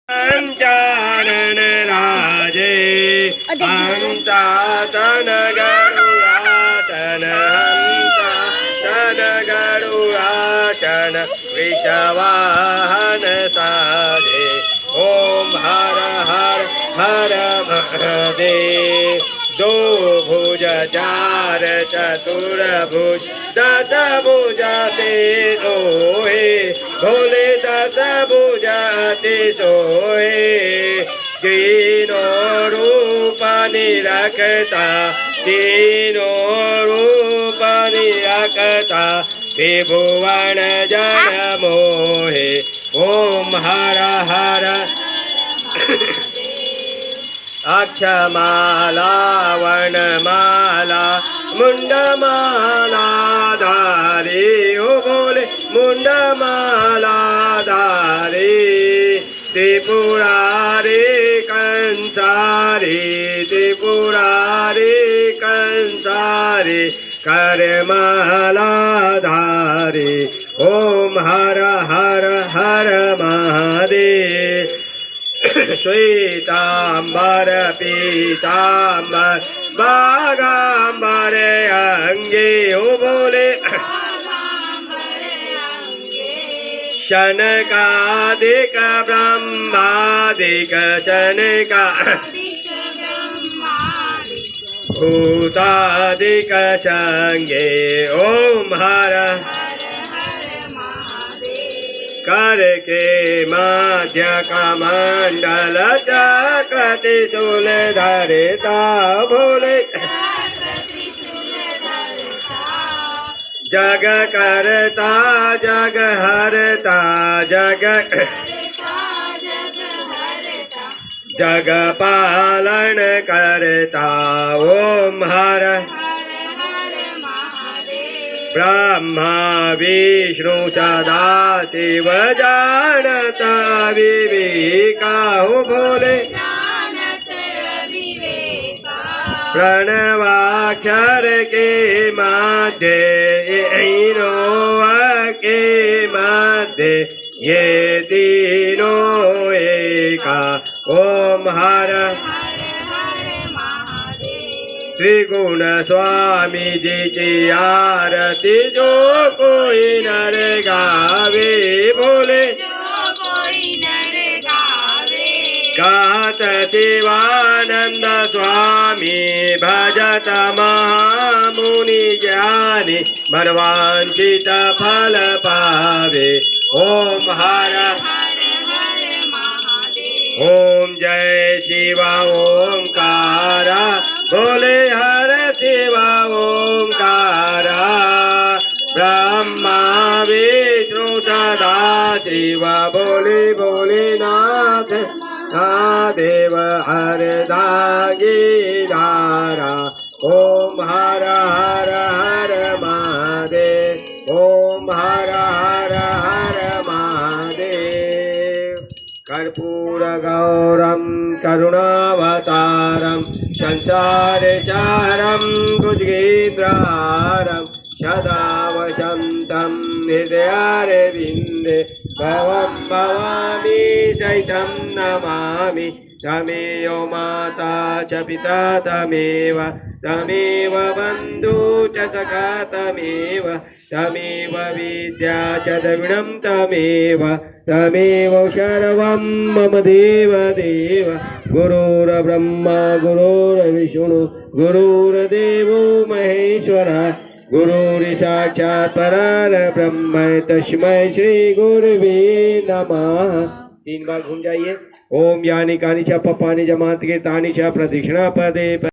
चारण राजे हंता तन गरुड़ातन हंता तन गरुड़ातन विषवाहन साजे। ओम हर हर हर महादेव। दो भुज चार चतुर्भुज दस भुजा ते सोहे भोले दस भुजाति सोहे। तीनों रूप निरखता तीनों रूप निरखता त्रिभुवन जन मोहे। ओम हर हर अक्षमाला वनमाला मुंडमाला धारी। ओ बोले मुंडमाला धारी। त्रिपुरारी कंसारी त्रिपुरारी कंसारी करमाला धारी। ओम हर हर हर महादेव। श्वेतांबर पीतांबर बागांबर अंगे। ओ बोले शनकादिक ब्रह्मादिक शनका भूतादिक संगे। ओम हर कर के मध्य कमंडल चक्र त्रिशूल धरता भोले जग करता जग हरता जग जग पालन करता। ओम हर ब्रह्मा विष्णु सदा शिव जानता विवेका। हो बोले प्रणवाक्षर के मध्य के मध्य ये तीनों एका। ओम हर त्रिगुण स्वामी जी की आरती जो कोई नर गावे बोले कहत शिवानंद स्वामी भजत महामुनि ज्ञानी मनवांछित फल पावे। ओम हर ओम जय शिवा ओंकारा बोले हर शिवा ओंकारा। ब्रह्मा विष्णु सदा शिवा बोले भोलेनाथ महादेव हर दागी धारा। ओम हर हर हर महादेव। ओम हर हर हर महादेव। कर्पूर गौरम करुणावतारम संसारचारम भुजगेन्द्रहारम सदा वसन्तं हृदयारविन्दे भवं भवामि सहितं नमामि। तमेव माता च पिता तमेव तमेव बन्धु च सखा तमेव तमेव विद्या च द्रविणं तमेव तमेव सर्वं मम देव देव। गुरुर्ब्रह्मा गुरुर्विष्णु गुरुर्देवो महेश्वरः गुरुर्साक्षात् परब्रह्म तस्मै श्री गुरुवे नमः। 3 बार घूम जाइए। ओम यानी कानि च पपानि च मातृके तानि च प्रदक्षिणा पदे।